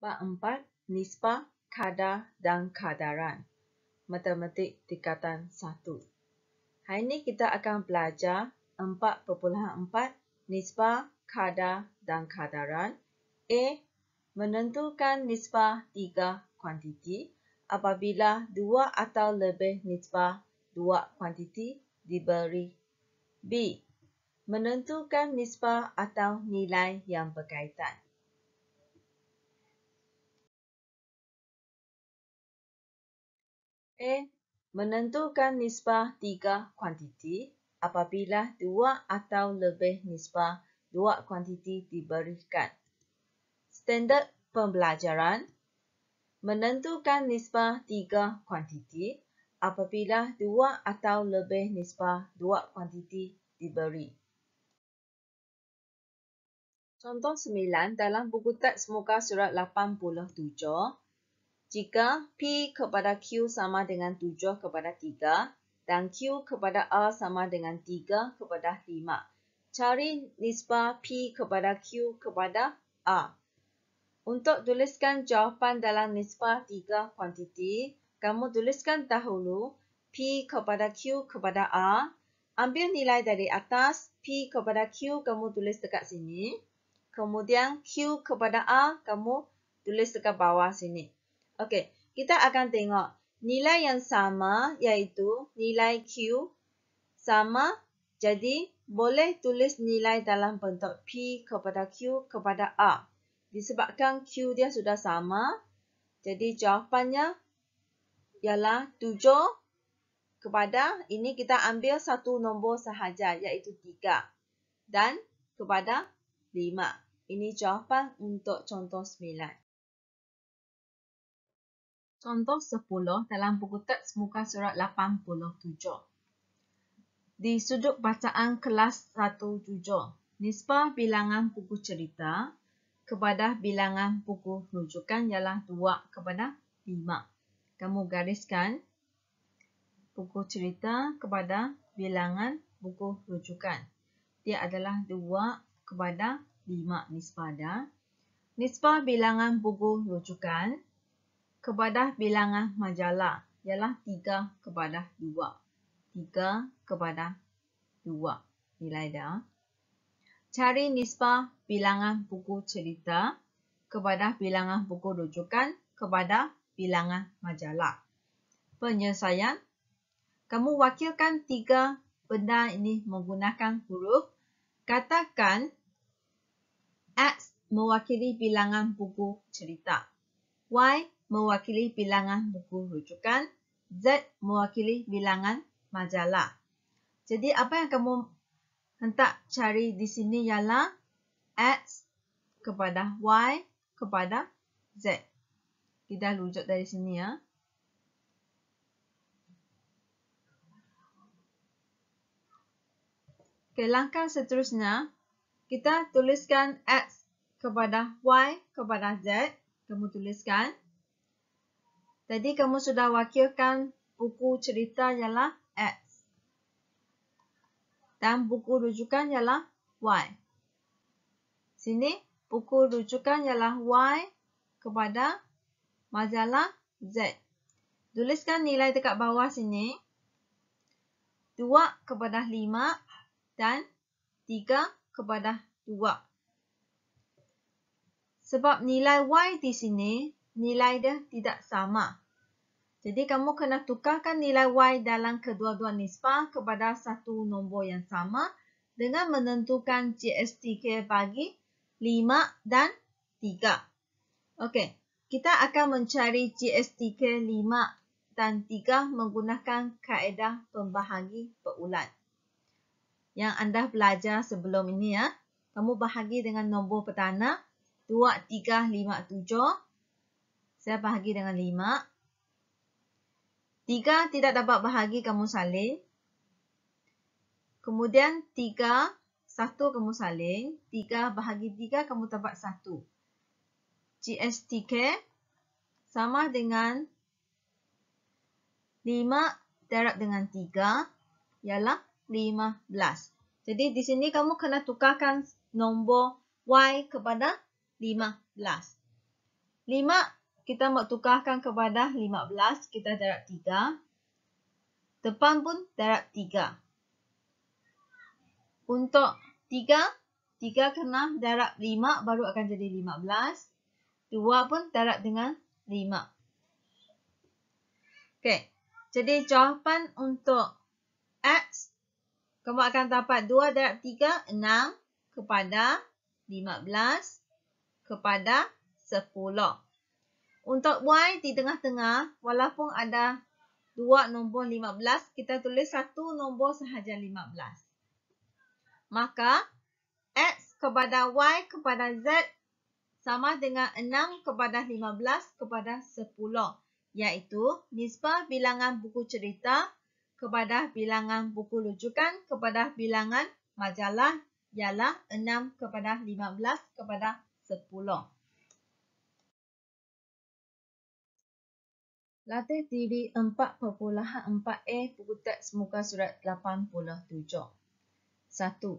Bab 4. Nisbah, kadar dan kadaran. Matematik tingkatan 1. Hari ini kita akan belajar 4.4 nisbah, kadar dan kadaran. A. Menentukan nisbah 3 kuantiti apabila 2 atau lebih nisbah 2 kuantiti diberi. B. Menentukan nisbah atau nilai yang berkaitan. A. Menentukan nisbah 3 kuantiti apabila 2 atau lebih nisbah 2 kuantiti diberikan. Standard pembelajaran. Menentukan nisbah 3 kuantiti apabila 2 atau lebih nisbah 2 kuantiti diberi. Contoh 9 dalam buku teks muka surat 87. Jika P kepada Q sama dengan 7 kepada 3 dan Q kepada R sama dengan 3 kepada 5, cari nisbah P kepada Q kepada R. Untuk tuliskan jawapan dalam nisbah 3 kuantiti, kamu tuliskan dahulu P kepada Q kepada R. Ambil nilai dari atas, P kepada Q kamu tulis dekat sini. Kemudian Q kepada R kamu tulis dekat bawah sini. Okey, kita akan tengok nilai yang sama iaitu nilai Q sama. Jadi, boleh tulis nilai dalam bentuk P kepada Q kepada R. Disebabkan Q dia sudah sama, jadi jawapannya ialah 7 kepada, ini kita ambil satu nombor sahaja iaitu 3 dan kepada 5. Ini jawapan untuk contoh 9. Contoh 10 dalam buku teks muka surat 87. Di sudut bacaan kelas 17, nisbah bilangan buku cerita kepada bilangan buku rujukan ialah 2 kepada 5. Kamu gariskan buku cerita kepada bilangan buku rujukan. Dia adalah 2 kepada 5 nisbah dia. Nisbah bilangan buku rujukan kepada bilangan majalah ialah 3 kepada 2. 3 kepada 2 nilai dia. Cari nisbah bilangan buku cerita kepada bilangan buku rujukan kepada bilangan majalah. Penyelesaian. Kamu wakilkan 3 benda ini menggunakan huruf. Katakan X mewakili bilangan buku cerita. Y mewakili bilangan buku rujukan. Z mewakili bilangan majalah. Jadi apa yang kamu hentak cari di sini ialah X kepada Y kepada Z. Kita rujuk dari sini ya. Okay, langkah seterusnya, kita tuliskan X kepada Y kepada Z. Kamu tuliskan. Tadi kamu sudah wakilkan buku cerita ialah X. Dan buku rujukan ialah Y. Sini, buku rujukan ialah Y kepada majalah Z. Tuliskan nilai dekat bawah sini. 2 kepada 5 dan 3 kepada 2. Sebab nilai Y di sini, nilai dia tidak sama. Jadi, kamu kena tukarkan nilai Y dalam kedua-dua nisbah kepada satu nombor yang sama dengan menentukan GSTK bagi 5 dan 3. Okey, kita akan mencari GSTK 5 dan 3 menggunakan kaedah pembahagi berulang. Yang anda belajar sebelum ini ya. Kamu bahagi dengan nombor pertama 2, 3, 5, 7. Saya bahagi dengan 5. 3 tidak dapat bahagi, kamu salin. Kemudian 3, 1 kamu salin. 3 bahagi 3, kamu dapat 1. GSTK sama dengan 5 darab dengan 3 ialah 15. Jadi di sini kamu kena tukarkan nombor Y kepada 15. 5 kita mau tukarkan kepada 15, kita darab 3. Depan pun darab 3. Untuk 3 kena darab 5 baru akan jadi 15. 2 pun darab dengan 5. Okey. Jadi jawapan untuk X, kamu akan dapat 2 darab 3, 6 kepada 15 kepada 10. Untuk Y di tengah-tengah, walaupun ada 2 nombor 15, kita tulis satu nombor sahaja 15. Maka X kepada Y kepada Z sama dengan 6 kepada 15 kepada 10. Iaitu nisbah bilangan buku cerita kepada bilangan buku rujukan kepada bilangan majalah ialah 6 kepada 15 kepada 10. Latih diri 4.4a buku teks muka surat 87. 1.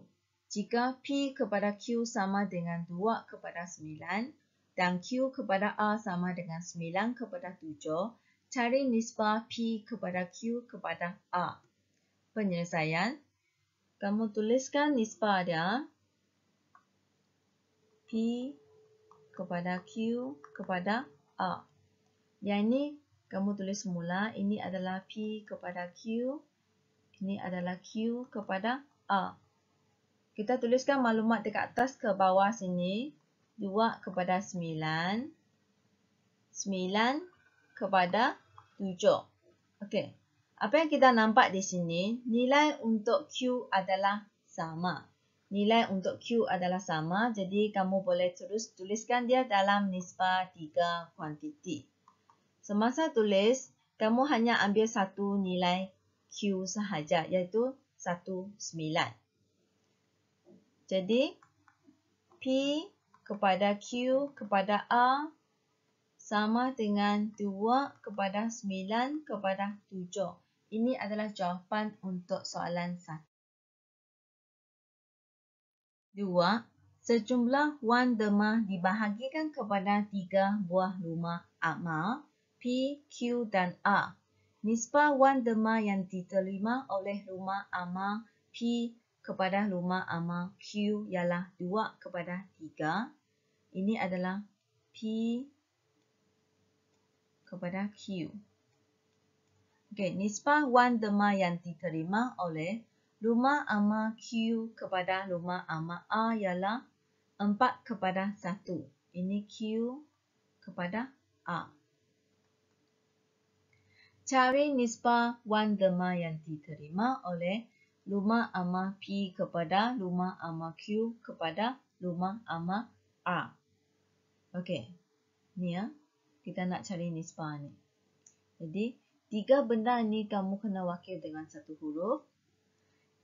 Jika P kepada Q sama dengan 2 kepada 9 dan Q kepada A sama dengan 9 kepada 7, cari nisbah P kepada Q kepada A. Penyelesaian, kamu tuliskan nisbah dia P kepada Q kepada A. Yang ini kamu tulis semula, ini adalah P kepada Q, ini adalah Q kepada A. Kita tuliskan maklumat dekat atas ke bawah sini. 2 kepada 9. 9 kepada 7. Okey. Apa yang kita nampak di sini, nilai untuk Q adalah sama. Nilai untuk Q adalah sama, jadi kamu boleh terus tuliskan dia dalam nisbah 3 kuantiti. Semasa tulis, kamu hanya ambil satu nilai Q sahaja, iaitu 19. Jadi, P kepada Q kepada A sama dengan 2 kepada 9 kepada 7. Ini adalah jawapan untuk soalan 1. 2. Sejumlah wang derma dibahagikan kepada 3 buah rumah amal P, Q dan A. Nisbah wang derma yang diterima oleh rumah amal P kepada rumah amal Q ialah 2 kepada 3. Ini adalah P kepada Q. Okey, nisbah wang derma yang diterima oleh rumah amal Q kepada rumah amal A ialah 4 kepada 1. Ini Q kepada A. Cari nisbah wang derma yang diterima oleh rumah amal P kepada rumah amal Q kepada rumah amal A. Okey. Ni ya. Kita nak cari nisbah ni. Jadi, 3 benda ni kamu kena wakil dengan satu huruf.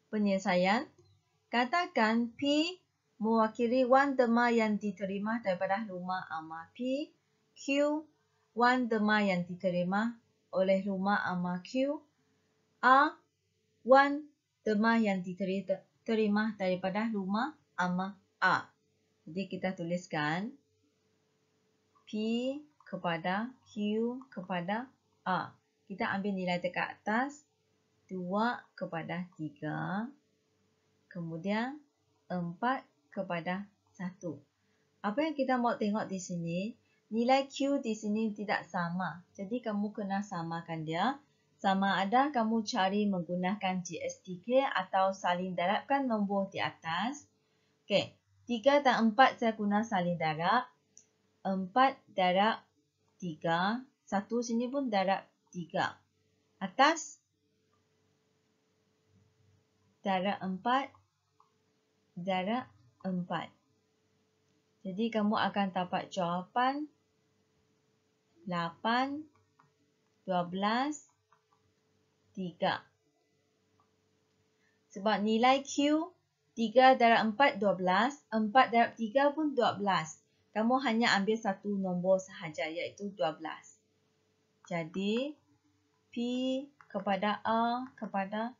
Penyelesaian. Katakan P mewakili wang derma yang diterima daripada rumah amal P. Q wang derma yang diterima oleh rumah amal Q. A wang derma yang diterima daripada rumah amal A. Jadi kita tuliskan P kepada Q kepada A. Kita ambil nilai dekat atas 2 kepada 3. Kemudian 4 kepada 1. Apa yang kita mau tengok di sini, nilai Q di sini tidak sama. Jadi kamu kena samakan dia. Sama ada kamu cari menggunakan GSTK atau salin darabkan nombor di atas. Okey, 3 dan 4 saya guna salin darab. 4 darab 3. 1 sini pun darab 3. Atas darab 4 darab 4. Jadi kamu akan dapat jawapan 8, 12, 3. Sebab nilai Q 3 darab 4, 12. 4 darab 3 pun 12. Kamu hanya ambil satu nombor sahaja, iaitu 12. Jadi, P kepada A kepada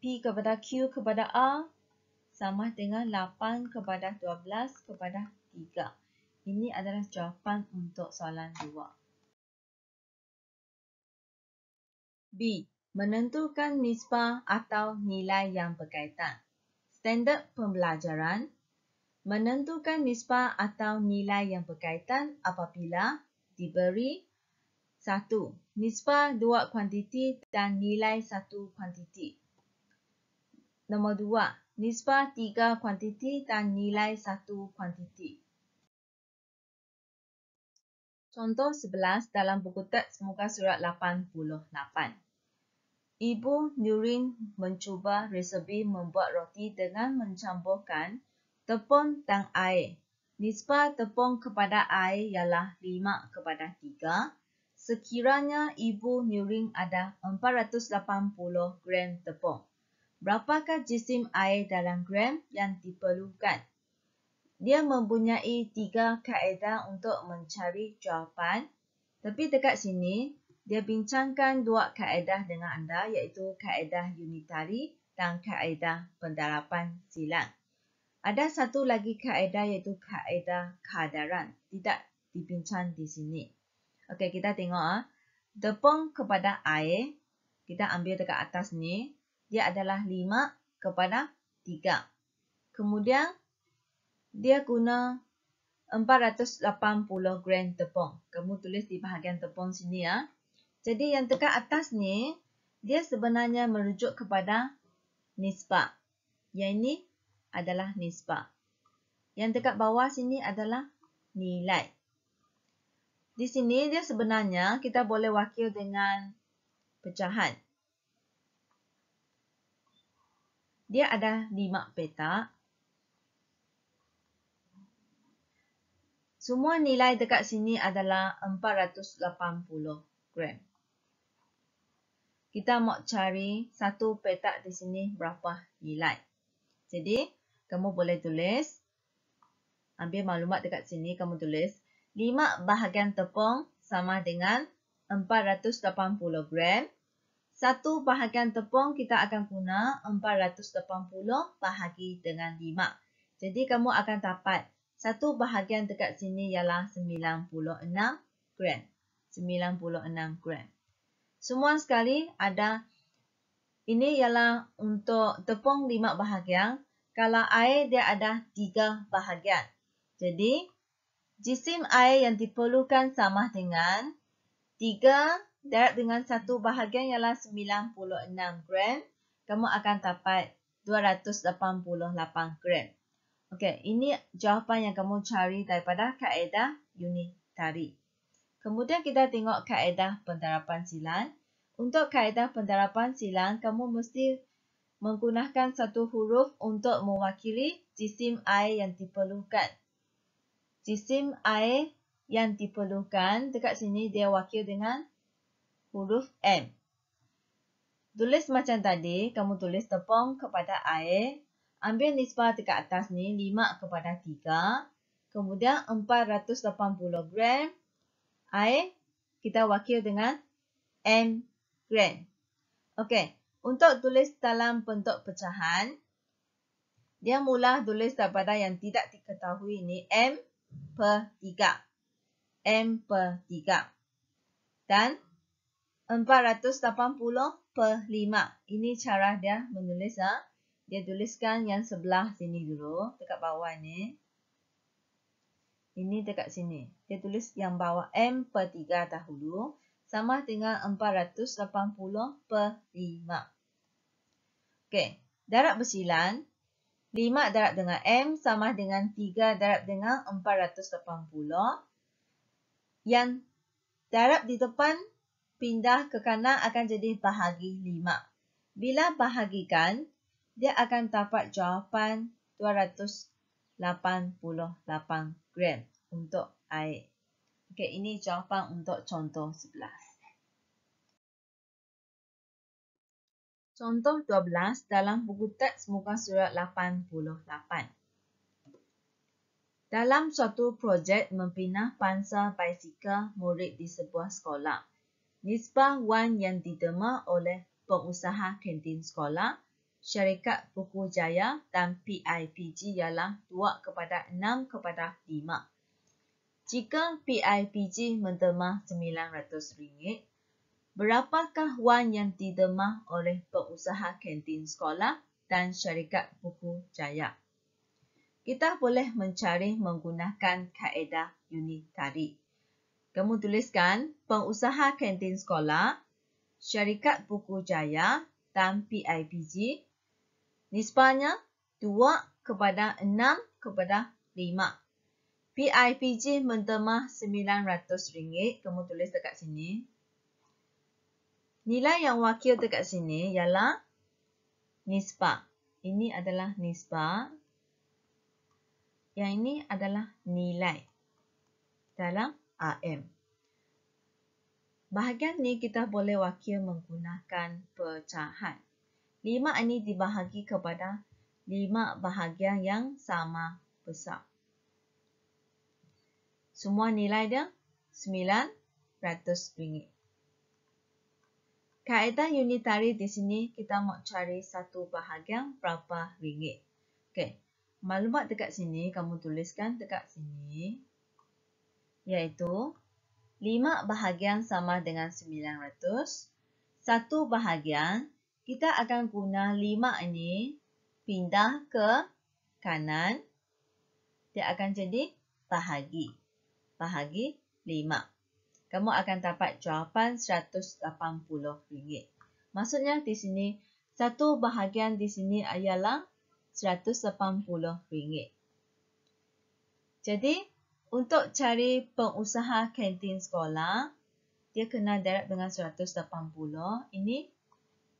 P kepada Q kepada A sama dengan 8 kepada 12 kepada 3. Ini adalah jawapan untuk soalan 2. B. Menentukan nisbah atau nilai yang berkaitan. Standard pembelajaran. Menentukan nisbah atau nilai yang berkaitan apabila diberi 1. Nisbah 2 kuantiti dan nilai 1 kuantiti. Nombor 2. Nisbah 3 kuantiti dan nilai 1 kuantiti. Contoh 11 dalam buku teks muka surat 88. Ibu Nurin mencuba resepi membuat roti dengan mencampurkan tepung dan air. Nisbah tepung kepada air ialah 5:3. Sekiranya Ibu Nurin ada 480 gram tepung. Berapakah jisim air dalam gram yang diperlukan? Dia mempunyai 3 kaedah untuk mencari jawapan. Tapi dekat sini, dia bincangkan 2 kaedah dengan anda, iaitu kaedah unitari dan kaedah pendarapan silang. Ada satu lagi kaedah iaitu kaedah kadaran. Tidak dibincang di sini. Okey, kita tengok. Tepung kepada air, kita ambil dekat atas ni, dia adalah 5:3. Kemudian, dia guna 480 gram tepung. Kamu tulis di bahagian tepung sini ya. Jadi yang dekat atas ni, dia sebenarnya merujuk kepada nisbah. Yang ini adalah nisbah. Yang dekat bawah sini adalah nilai. Di sini dia sebenarnya kita boleh wakil dengan pecahan. Dia ada 5 petak. Semua nilai dekat sini adalah 480 gram. Kita mau cari satu petak di sini berapa nilai. Jadi, kamu boleh tulis. Ambil maklumat dekat sini, kamu tulis. 5 bahagian tepung sama dengan 480 gram. 1 bahagian tepung kita akan guna 480 bahagi dengan 5. Jadi, kamu akan dapat 1 bahagian dekat sini ialah 96 gram. 96 gram. Semua sekali ada, ini ialah untuk tepung 5 bahagian. Kalau air dia ada 3 bahagian. Jadi, jisim air yang diperlukan sama dengan 3 darab dengan 1 bahagian ialah 96 gram. Kamu akan dapat 288 gram. Okey, ini jawapan yang kamu cari daripada kaedah unitari. Kemudian kita tengok kaedah pendarapan silang. Untuk kaedah pendarapan silang, kamu mesti menggunakan satu huruf untuk mewakili jisim air yang diperlukan. Jisim air yang diperlukan, dekat sini dia wakil dengan huruf M. Tulis macam tadi, kamu tulis tepung kepada air. Ambil nisbah dekat atas ni, 5:3. Kemudian 480 gram. Air, kita wakil dengan M gram. Okey, untuk tulis dalam bentuk pecahan, dia mula tulis daripada yang tidak diketahui ini, M/3. M/3. Dan 480/5. Ini cara dia menulis. Dia tuliskan yang sebelah sini dulu, dekat bawah ni. Ini dekat sini. Dia tulis yang bawah M/3 dahulu. Sama dengan 480/5. Okey. Darab bersilang. 5 darab dengan M sama dengan 3 darab dengan 480. Yang darab di depan pindah ke kanan akan jadi bahagi 5. Bila bahagikan, dia akan dapat jawapan 288 gram untuk air. Okey, ini jawapan untuk contoh 11. Contoh 12 dalam buku teks muka surat 88. Dalam suatu projek mempinah pangsa basikal murid di sebuah sekolah, nisbah wang yang diterima oleh pengusaha kantin sekolah, syarikat Buku Jaya dan PIPG ialah 2:6:5. Jika PIPG menderma RM900, berapakah wang yang diderma oleh pengusaha kantin sekolah dan syarikat buku jaya? Kita boleh mencari menggunakan kaedah unit tarik. Kamu tuliskan pengusaha kantin sekolah, syarikat buku jaya dan PIPG. Nisbahnya 2:6:5. PIPG menderma RM900. Kamu tulis dekat sini. Nilai yang wakil dekat sini ialah nisbah. Ini adalah nisbah. Yang ini adalah nilai dalam RM. Bahagian ni kita boleh wakil menggunakan pecahan. 5 ini dibahagi kepada 5 bahagian yang sama besar. Semua nilai dia RM900. Kaedah unitari di sini kita mau cari satu bahagian berapa ringgit. Okey. Maklumat dekat sini kamu tuliskan dekat sini, iaitu 5 bahagian sama dengan 900. Satu bahagian kita akan guna 5 ini pindah ke kanan. Dia akan jadi bahagi. Bahagi 5. Kamu akan dapat jawapan RM180. Maksudnya di sini, satu bahagian di sini ialah RM180. Jadi, untuk cari pengusaha kantin sekolah, dia kena darab dengan 180. Ini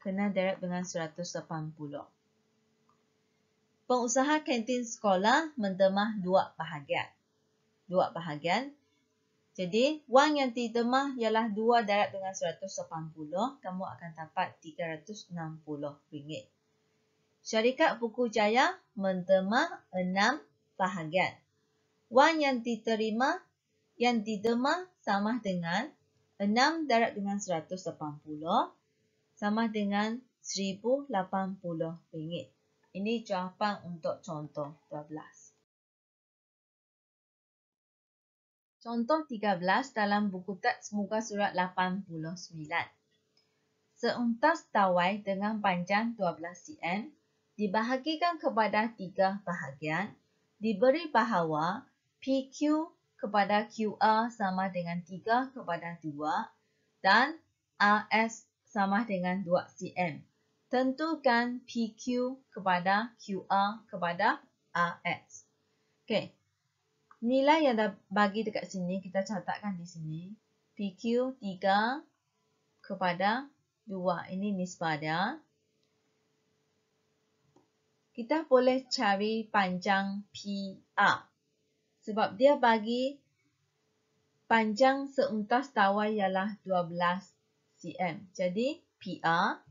kena darab dengan 180. Pengusaha kantin sekolah menderma 2 bahagian. 2 bahagian. Jadi, wang yang diderma ialah 2 darab dengan 180. Kamu akan dapat RM360. Syarikat Buku Jaya menderma 6 bahagian. Wang yang diderma sama dengan 6 darab dengan 180 sama dengan RM1,080. Ini jawapan untuk contoh 12. Contoh 13 dalam buku teks muka surat 89. Seuntas tawai dengan panjang 12 cm dibahagikan kepada 3 bahagian, diberi bahawa PQ kepada QR sama dengan 3:2 dan RS sama dengan 2 cm. Tentukan PQ kepada QR kepada RS. Okey. Nilai yang dah bagi dekat sini, kita catatkan di sini. PQ 3:2. Ini nisbah dia. Kita boleh cari panjang PR. Sebab dia bagi panjang seuntas tawai ialah 12 cm. Jadi, PR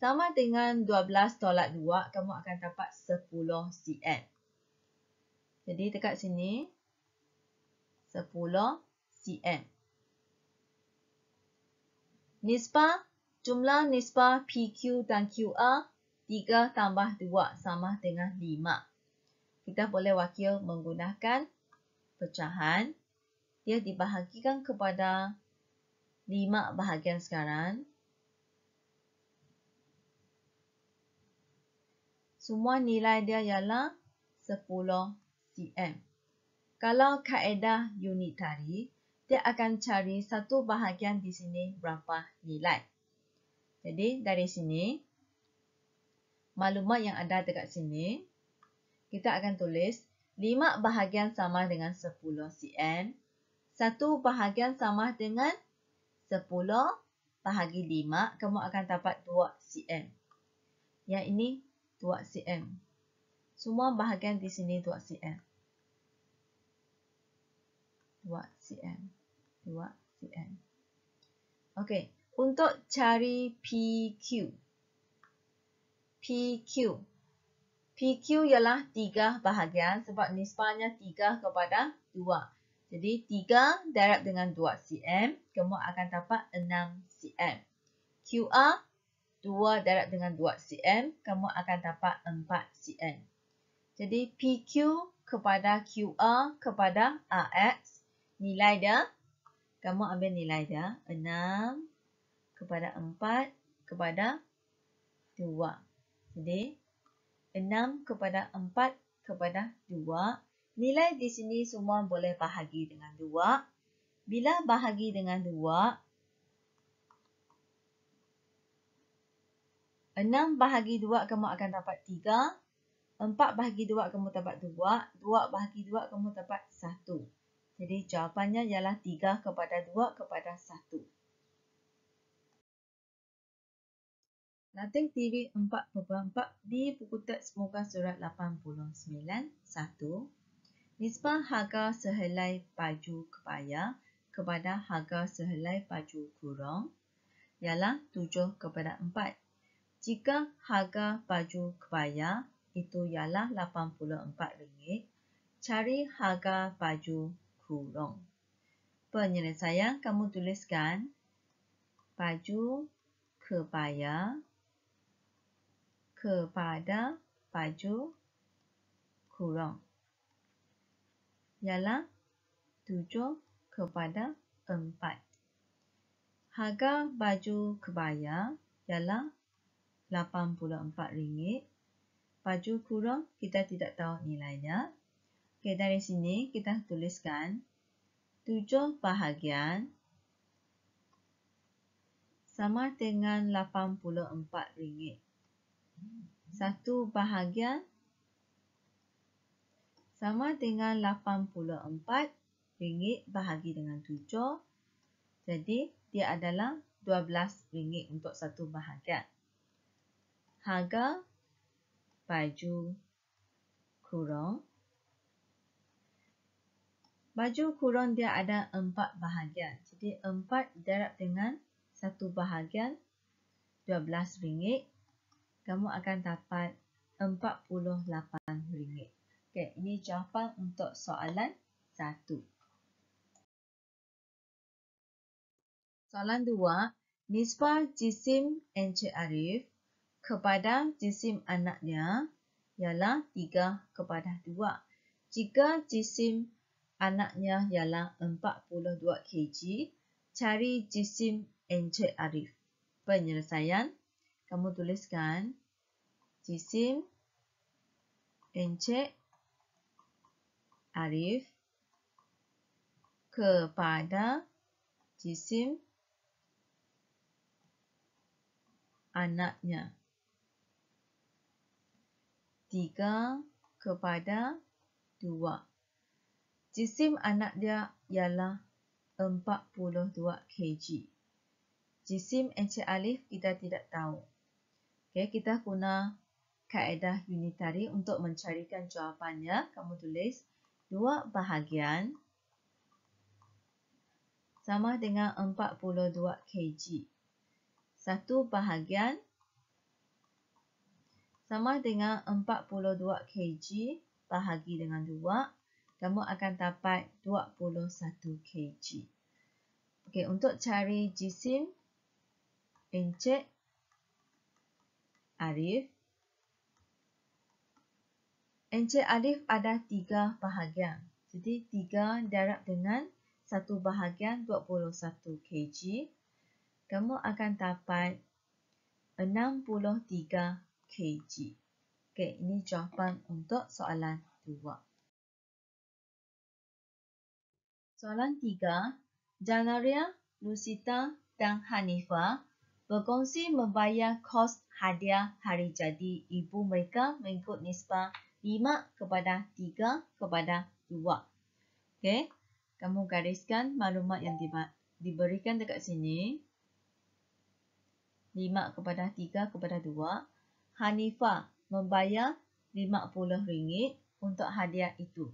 sama dengan 12/2. Kamu akan dapat 10 cm. Jadi, dekat sini, 10 cm. Nisbah, jumlah nisbah PQ dan QR 3+2 sama dengan 5. Kita boleh wakil menggunakan pecahan. Dia dibahagikan kepada 5 bahagian sekarang. Semua nilai dia ialah 10 cm. Kalau kaedah unitari, dia akan cari satu bahagian di sini berapa nilai. Jadi, dari sini, maklumat yang ada dekat sini, kita akan tulis 5 bahagian sama dengan 10 cm. Satu bahagian sama dengan 10 bahagi 5, kamu akan dapat 2 cm. Yang ini 2 cm. Semua bahagian di sini 2 cm. 2 cm. 2 cm. Okey, untuk cari PQ. PQ ialah 3 bahagian sebab nisbahnya 3:2. Jadi, 3 darab dengan 2 cm, kamu akan dapat 6 cm. QR, 2 darab dengan 2 cm, kamu akan dapat 4 cm. Jadi, PQ kepada QR kepada RX Nilai dia, kamu ambil nilai dia. 6 kepada 4 kepada 2. Jadi, 6 kepada 4 kepada 2. Nilai di sini semua boleh bahagi dengan 2. Bila bahagi dengan 2, 6 bahagi 2 kamu akan dapat 3. 4 bahagi 2 kamu dapat 2. 2 bahagi 2 kamu dapat 1. Jadi jawapannya ialah 3 kepada 2 kepada 1. Latih diri 4.4 di buku teks muka surat 89. 1. Nisbah harga sehelai baju kebaya kepada harga sehelai baju kurung ialah 7 kepada 4. Jika harga baju kebaya itu ialah RM84, cari harga baju kurung. Penyelesaian kamu tuliskan baju kebaya kepada baju kurung ialah 7 kepada 4. Harga baju kebaya ialah RM84. Baju kurung kita tidak tahu nilainya. Okey, dari sini kita tuliskan 7 bahagian sama dengan RM84. 1 bahagian sama dengan RM84 bahagi dengan 7. Jadi, dia adalah RM12 untuk 1 bahagian. Harga baju kurung. Baju kurung dia ada 4 bahagian. Jadi 4 darab dengan 1 bahagian RM12. Kamu akan dapat RM48. Okey, ini jawapan untuk soalan 1. Soalan 2. Nisbah jisim Encik Arif kepada jisim anaknya ialah 3 kepada 2. Jika jisim anaknya ialah 42 kg, cari jisim Encik Arif. Penyelesaian, kamu tuliskan jisim Encik Arif kepada jisim anaknya. 3 kepada 2. Jisim anak dia ialah 42 kg. Jisim Encik Alif kita tidak tahu. Okay, kita guna kaedah unitari untuk mencarikan jawapannya. Kamu tulis 2 bahagian sama dengan 42 kg. 1 bahagian sama dengan 42 kg bahagi dengan 2. Kamu akan dapat 21 kg. Okey, untuk cari jisim Encik Arif. Encik Arif ada 3 bahagian. Jadi 3 darab dengan 1 bahagian 21 kg. Kamu akan dapat 63 kg. Okey, ini jawapan untuk soalan 2. Soalan 3. Janaria, Lusita dan Hanifah berkongsi membayar kos hadiah hari jadi ibu mereka mengikut nisbah 5 kepada 3 kepada 2. Okey, kamu gariskan maklumat yang diberikan dekat sini. 5 kepada 3 kepada 2. Hanifah membayar RM50 untuk hadiah itu.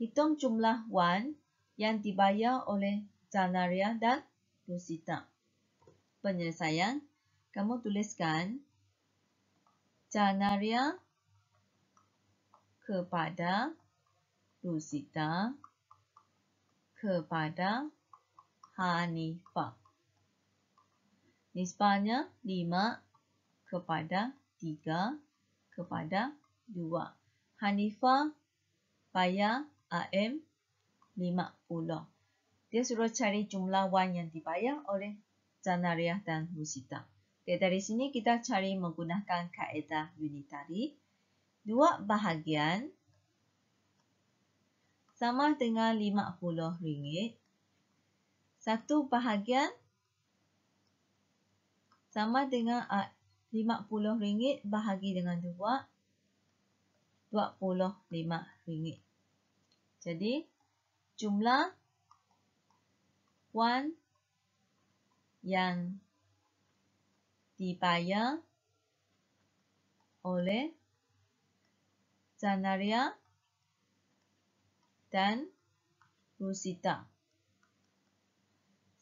Hitung jumlah wang yang dibayar oleh Janaria dan Lusita. Penyelesaian, kamu tuliskan Janaria kepada Lusita kepada Hanifah. Nisbahnya 5 kepada 3 kepada 2. Hanifah bayar RM50. Dia suruh cari jumlah wang yang dibayar oleh Zanariah dan Rosita. Okay, dari sini kita cari menggunakan kaedah unitari. 2 bahagian sama dengan RM50. 1 bahagian sama dengan RM50 bahagi dengan 2, RM25. Jadi, jumlah wang yang dibayar oleh Zanariah dan Rosita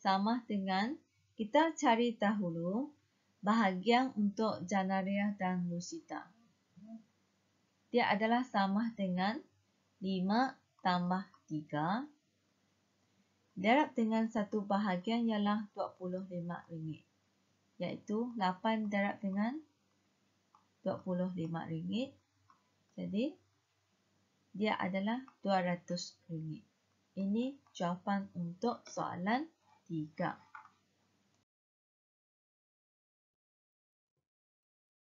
sama dengan, kita cari dahulu bahagian untuk Zanariah dan Rosita. Dia adalah sama dengan 5 tambah 3. Darab dengan 1 bahagian ialah RM25. Iaitu 8 darab dengan RM25. Jadi, dia adalah RM200. Ini jawapan untuk soalan 3.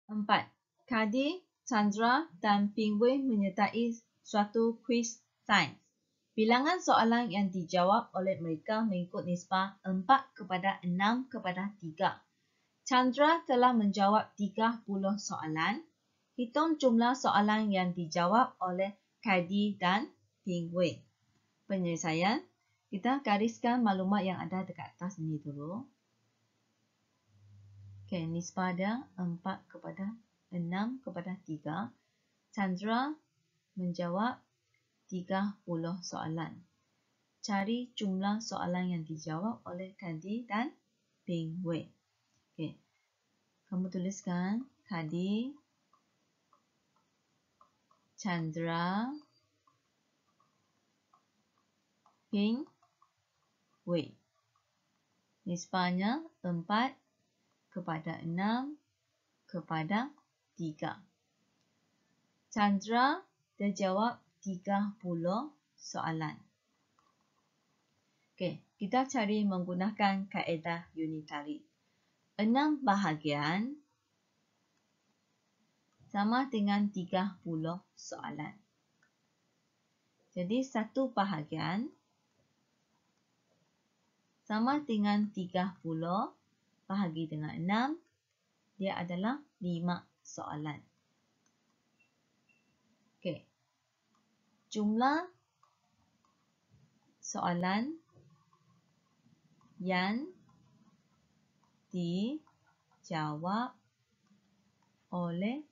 4. Kadi, Chandra dan Pingwei menyertai suatu kuis sains. Bilangan soalan yang dijawab oleh mereka mengikut nisbah 4:6:3. Chandra telah menjawab 30 soalan. Hitung jumlah soalan yang dijawab oleh Kadi dan Pingwei. Penyelesaian, kita gariskan maklumat yang ada dekat atas ini dulu. Okay, nisbah dia 4:6:3. Chandra menjawab 30 soalan. Cari jumlah soalan yang dijawab oleh Kadi dan Pingwei. Okay. Kamu tuliskan Kadi, Chandra, Pingwei. Nisbahnya 4:6:3. Chandra dia jawab 30 soalan. Okey, kita cari menggunakan kaedah unitari. 6 bahagian sama dengan 30 soalan. Jadi 1 bahagian sama dengan 30 bahagi dengan 6, dia adalah 5 soalan. Okey. Jumlah soalan yang dijawab oleh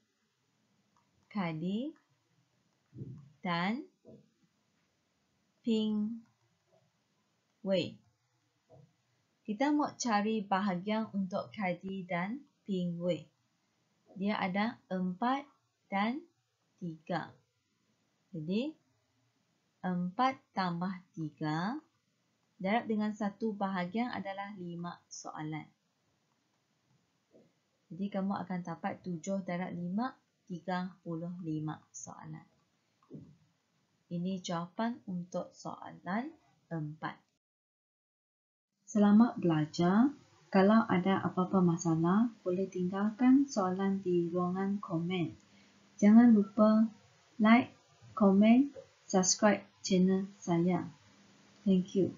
Kadi dan Pingwei. Kita mau cari bahagian untuk Kadi dan Pingwei. Dia ada 4 dan 3. Jadi, 4 tambah 3 darab dengan 1 bahagian adalah 5 soalan. Jadi, kamu akan dapat 7 darab 5, 35 soalan. Ini jawapan untuk soalan 4. Selamat belajar. Kalau ada apa-apa masalah, boleh tinggalkan soalan di ruangan komen. Jangan lupa like, komen, subscribe channel saya. Thank you.